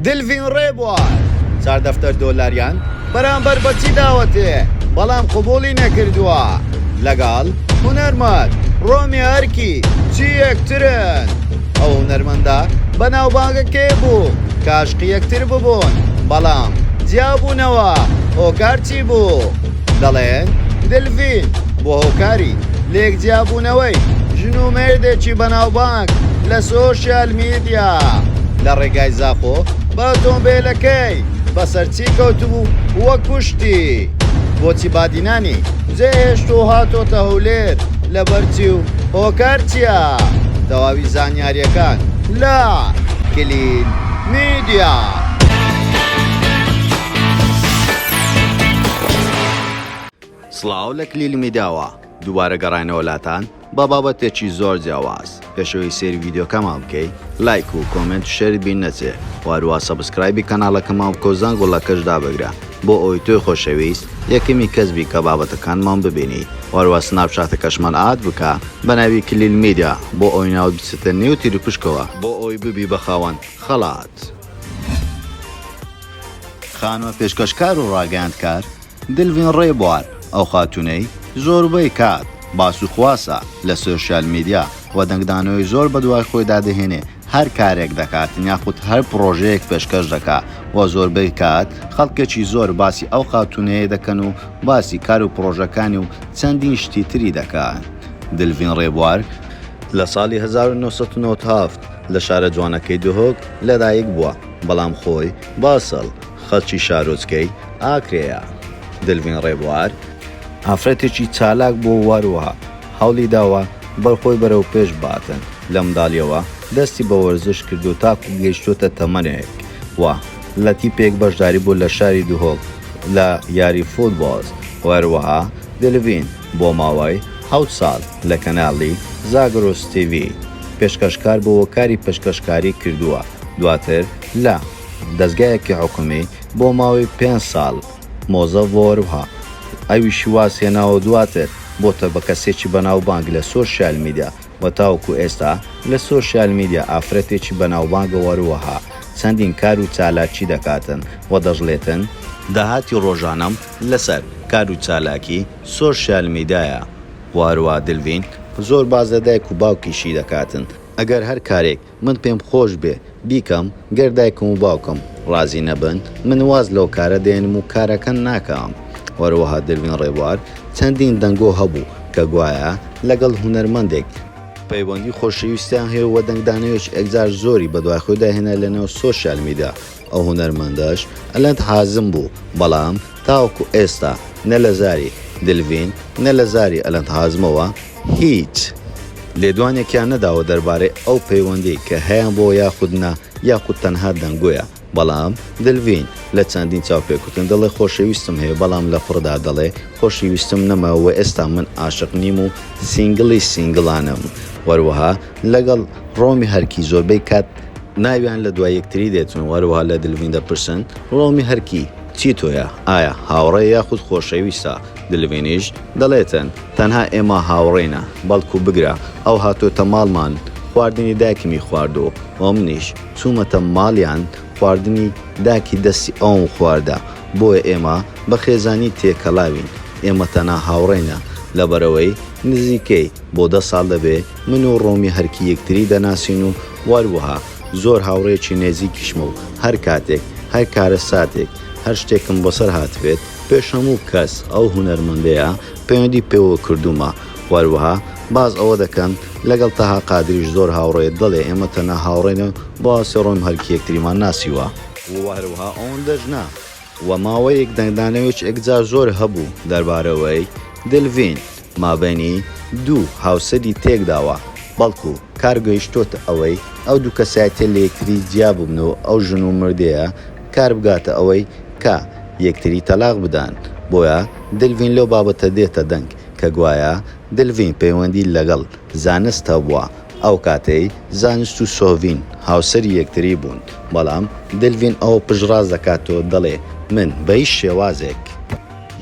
دلڤین ڕێبوار $4 بەرامبەر بەچی داوەتێ بەڵام قبوڵی نەکردووە لەگەڵ هونەرمەند ڕۆمی هەرکی چی یەکترن ئەو هونەرمەندە بەناوبانگە کێ بوو کاشقی یەکتر ببوون بەڵام جیابوونەوە هۆکار چی بوو دەڵێن دلڤین بۆ هۆکاری لێک جیابوونەوەی ژن و مێردێکی بەناوبانگ لە سۆشیال میدیا لە ڕێگای زاخۆ بە ئۆتۆمبیلەکەی بەسەرچی کەوتبوو وەک کوشتی بۆچی بادینانی جێهێشت و هاتۆتە هەولێر لە بەرچی و هۆکار چییە تەواوی زانیاریەکان لە کلین میدیا. سڵاو لە کلیل میدیاوە دووبارە گەڕاینەوە لاتان بە بابەتێکی زۆر جیاواز پێشەوەی سێری ڤیدیۆکەمان بکەیت لایک و کۆمنت و شێر بین نەچێ وارووا سەبسکرایبی کەناڵەکەمان بکە و زەنگ وڵەکەش دابەگرە بۆ ئەوەی تۆی خۆشەویست یەکەمی کەسبی کە بابەتەکانمان ببینی وارووا سناپچاتەکەشمان ئاد بکە بە ناوی کلیل میدیا بۆ ئەوی ناو بچێتە نێو تیرپشکەوە بۆ ئەوی ببی بە خاوەن خەڵات. خانوە پێشکەشکار و ڕاگەاندکار دلڤین ڕێبوار ئەو خاتونەی زۆربەی کات باس و خواسە لە سۆشیال میدیا و دەنگدانەوەی زۆر بە دوای خۆی دادەهێنێ هەر کارێک دەکات یاخود هەر پرۆژەیەک پێشکەش دەکات و زۆربەی کات خەڵکێکی زۆر باسی ئەو خاتونەیە دەکەن و باسی کار و پرۆژەکانی و چەندین شتی تری دەکات. دلڤین ڕێبوار لە ساڵی 1997 لە شارە جوانەکەی دهۆک لەدایک بووە بەڵام خۆی باسڵ خەڵکی شارۆچکەی ئاکرەیە. دلڤین ڕێبوار ئافرەتێکی چالاک بۆ واروەها هەوڵی داوە بەرخۆی بەرەو پێش باتن لە منداڵیەوە دەستی بە وەرزش کرد و تاکو گەیشتوتە تەمەنێک و لە تیپێک بەشداری بوو لە شاری دوهۆک لە یاری فوتبۆڵ. واروەها دلڤین بۆ ماوەی 7 ساڵ لە کەناڵی زاگرۆس تیڤی پێشکەشکار بۆ وەکاری پێشکەشکاری کردووە دواتر لە دەستگایەکی حکومی بۆ ماوەی 5 ساڵ مۆزەف وەروها ئەویشی واسێناوە دواتر بۆتە بە کەسێکی بەناوبانگ لە سۆشیال میدیا و تاوەکو ئێستا لە سۆشیال میدیا ئافرەتێکی بەناوبانگە وەروەها چەندین کار و چالاکی دەکاتن و دەژڵێتن داهاتی ڕۆژانەم لەسەر کار و چالاکی سۆشیال میدیایە. وارووا دلڤین زۆر باز لە دایک و باوکیشی دەکاتن ئەگەر هەر کارێک من پێم خۆش بێ بیکەم گەر دایکم و باوکم ڕازی نەبن من واز لەو کارە دێنم و کارەکە ناکەم. وەروەها دلڤین ڕێبوار چەندین دەنگۆ هەبوو کە گوایە لەگەڵ هونەرمەندێک پەیوەندی خۆشەویستیان هەیە و دەنگدانەوێک ئەگزار زۆری بە دوای خۆی داهێنا لەنێو سۆشیال میدیا ئەو هونەرمەندەش ئەلەند حازم بوو بەڵام تاوەکو ئێستا نە لە زاری دلڤین نە لە زاری ئەلەند حازمەوە هیچ لێدوانێکیان نەداوە دەربارەی ئەو پەیوەندی کە هەیەیان بۆ یاخودنا یاخود تەنها دەنگۆیە بەڵام دلڤین لە چەندین چاوپێکوتن دەڵێ خۆشەویستم هەیە بەڵام لە فڕدا دەڵێ خۆشەویستم نەماوە ئێستا من عاشق نیم و سینگڵی سینگڵانم. وەروەها لەگەڵ ڕۆمی هەرکی زۆربەی کات ناویان لە دوای یەکتری دێتون وەروەها لە دلڤین دەپرسن ڕۆمی هەرکی چی تۆیە ئایا هاوڕێ یاخود خۆشەویستە دلڤینیش دەڵێتن تەنها ئێمە هاوڕێنە بەڵکو بگرە ئەو هاتۆتە ماڵمان خواردنی داکیمی خواردو و منیش چوومەتە ماڵیان خواردنی داکی دەستی ئەوم خواردە بۆیە ئێمە بە خێزانی تێکەڵاوین ئێمە تەنها هاوڕێنە لەبەرەوەی نزیکەی بۆ 10 ساڵ دەبێ من و ڕۆمی هەرکی یەکتری دەناسین و واروەها زۆر هاوڕێکی نێزیکیشمە و هەر کاتێک هەر کارە ساتێک هەر شتێکم بەسەر هاتوێت پێش هەموو کەس ئەو هونەرمەندەیە پەیوەندی پێوە کردومە. واروەها باز ئەوە دەکەن لەگەڵ تەها قادریش زۆر هاوڕێت دەڵێ ئێمە تەنها هاوڕێنە باسی ڕۆمی هەرکی یەکتریمان ناسیوە وهروەها ئەوەندەش نا و ماوەیەک دەنگدانەوێک ئەگزار زۆر هەبوو دەربارەوەی دلڤین مابینی دوو هاوسەری تێکداوە بەڵکو کارگەیشتۆتە ئەوەی ئەو دوو کەسایەتە لە یەکتری جیا ببنەوە ئەو ژن و مردەیە کار بگاتە ئەوەی کە یەکتری تەلاق بدان بۆیە دلڤین لەو بابەتە دێتە دەنگ کە گوایە دلڤین پەیوەندی لەگەڵ زانستە بووە ئەو کاتەی زانست و سۆڤین هاوسەری یەکتری بوون بەڵام دلڤین ئەوە پژڕاز دەکاتەوە دەڵێ من بە هیچ شێوازێک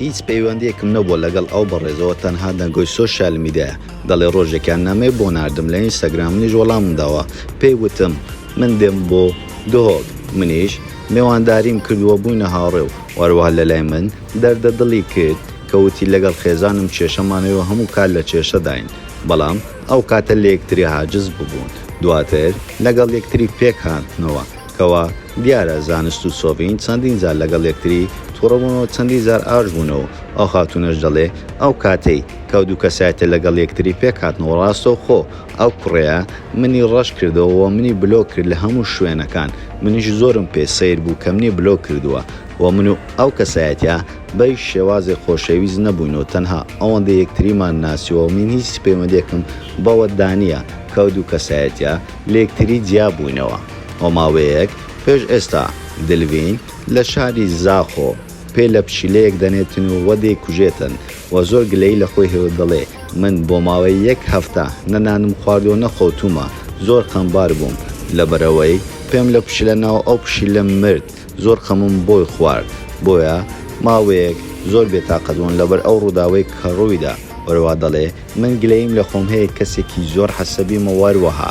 هیچ پەیوەندیەکم نەبووە لەگەڵ ئەو بەڕێزەوە تەنها دەنگۆی سۆشیال میدیایە دەڵێ ڕۆژێکیان نامەی بۆ ناردم لە ئینستاگرام منیش وەڵامم داوە پێی وتم من دێم بۆ دهۆک منیش میوانداریم کردووە بووینە هاوڕێ و وەروەها لەلای من دەردە دڵی کرد کەوتی لەگەڵ خێزانم کێشەمانەوە هەموو کار لە کێشەداین بەڵام ئەو کاتە لە یەکتری حاجز ببوون دواتر لەگەڵ یەکتری پێک هاتنەوە کەوا دیارە زانست و سۆڤین چەندین جار لەگەڵ یەکتری تووڕەبوونەوە چەندی زار ئاش بوونەوە ئەو خاتونەش دەڵێ ئەو کاتەی کەو دوو کەسایەتە لەگەڵ یەکتری پێک هاتنەوە ڕاستە و خۆ ئەو کوڕەیە منی ڕەش کردەوە منی بلۆ کرد لە هەموو شوێنەکان منیش زۆرم پێ سیر بوو کە منی بلۆ کردووە و من و ئەو کەسایەتە بەی شێوازی خۆشەویست نەبووینەوە تەنها ئەوەندە یەکتریمان ناسیوە و من هیچ پەیوەندێکم بەوە دانیە کەو دوو کەسایەتە لە یەکتری جیا بووینەوە ئەو ماوەیەک پێش ئێستا دلڤین لە شاری زاخۆ پێ لە پشیلەیەک دەنێتن و وەدەی کوژێتن و زۆر گلەی لە خۆی هێوە دەڵێ من بۆ ماوەی یەک هەفتە نەنانم خواردۆ نەخۆتومە زۆر خەمبار بووم لەبەرەوەی پێم لە پشیلە ناو ئەو پشیلە مرد زۆر خەمم بۆی خوارد بۆیە ماوەیەک زۆر بێتاقەتبوون لەبەر ئەو ڕووداوەی کە ڕوویدا وەرەوا دەڵێ من گلەیم لە خۆم هەیە کەسێکی زۆر حەسەبیمە وەروەها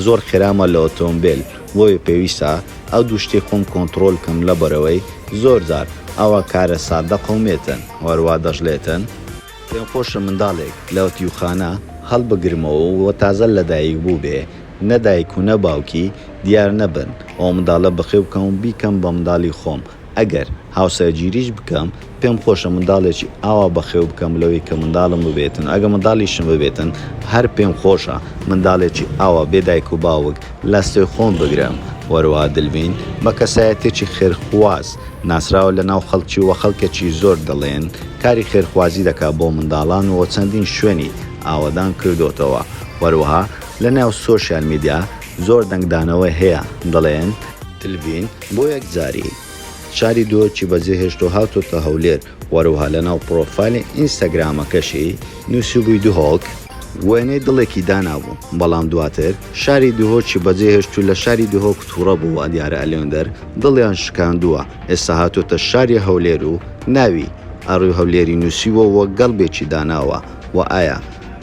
زۆر خێرامە لە ئۆتۆمبیل بۆیە پێویستە ئەو دوو شتێک خۆم کۆنتڕۆل کەم لەبەرەوەی زۆر جار ئەوە کارە سادە قەومێتن وەروە دەژڵێتن پێم خۆشە منداڵێک لە ئۆتیوخانە هەڵبگرمەوە و تازە لەدایک بوو بێ نەدایک و نەباوکی دیار نەبن ئەو منداڵە بەخێو بکەم و بیکەم بە منداڵی خۆم ئەگەر هاوسەرگیریش بکەم پێم خۆشە منداڵێکی ئاوا بەخێو بکەم لەوەی کە منداڵم ببێتن ئەگە منداڵیشم ببێتن هەر پێم خۆشە منداڵێکی ئاوا بێدایک و باوک لاستۆی خۆم بگرم وەروە دلڤین بە کەسایەتێکی خێرخواز ناسراوە لە ناو خەڵکی وە خەڵکێکی زۆر دەڵێن کاری خێرخوازی دەکات بۆ منداڵان و چەندین شوێنی ئاوادان کردوتەوە وەروەها لە ناو سۆشیال میدیا زۆر دەنگدانەوە هەیە دەڵێن دلڤین بۆ یەکجاری شاری دۆچی بەجێ هێشتۆ هاتۆتە هەولێر وەروەها لە ناو پرۆفایلی ئینستاگرامەکەشی نووسیبووی دوهۆک وێنەی دڵێکی دانابوو بەڵام دواتر شاری دوهۆکی بەجێ هێشتو لە شاری دوهۆک تووڕە بوو دیارە ئەلێندەر دڵیان شکاندووە ئێستا هاتۆتە شاری هەولێر و ناوی ئەڕووی هەولێری نووسیوە وە گەڵبێکی داناوە و ئایا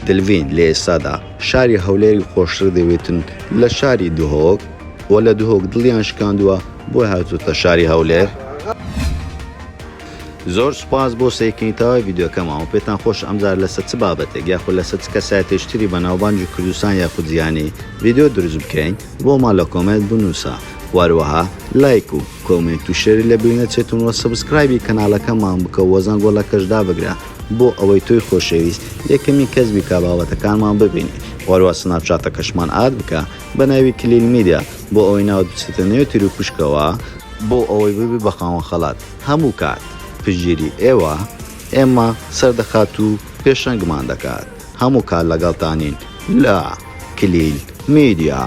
دلڤین لە ئێستادا شاری هەولێری خۆشتر دەوێتن لە شاری دوهۆک و لە دوهۆک دڵیان شکاندووە بۆی هاتوتە شاری هەولێر زۆر سوپاس بۆ سەیرکردنەوەی ڤیدیۆکەمەوە پێتان خۆش ئەمجار لەسەر چ بابەتێک یاخود لەسەر چ کەسایەتێشتری بەناوبانگی کوردستان یاخود جیهانی ڤیدیۆ دروست بکەین بۆمان لە کۆمنت بنووسە وەروەها لایک و کۆمنت و شێری لە بیر نەچێتون و سەبسکرایبی کەناڵەکەمان بکە و زەنگۆڵەکەش دابگرە بۆ ئەوەی تۆی خۆشەویست یەکەمی کەس بیکە بابەتەکانمان ببینی وەروە سناپچاتەکەشمان ئاد بکە بە ناوی کلیل میدیا بۆ ئەوەی ناوت بچێتە نێو تیر و کوشکەوە بۆ ئەوەی ببی بە خاوەن خەڵات هەموو کات پژگیری ئێوە ئێمە سەردەخات و پێشەنگمان دەکات هەموو کار لەگەڵتانین لە کلیل میدیا.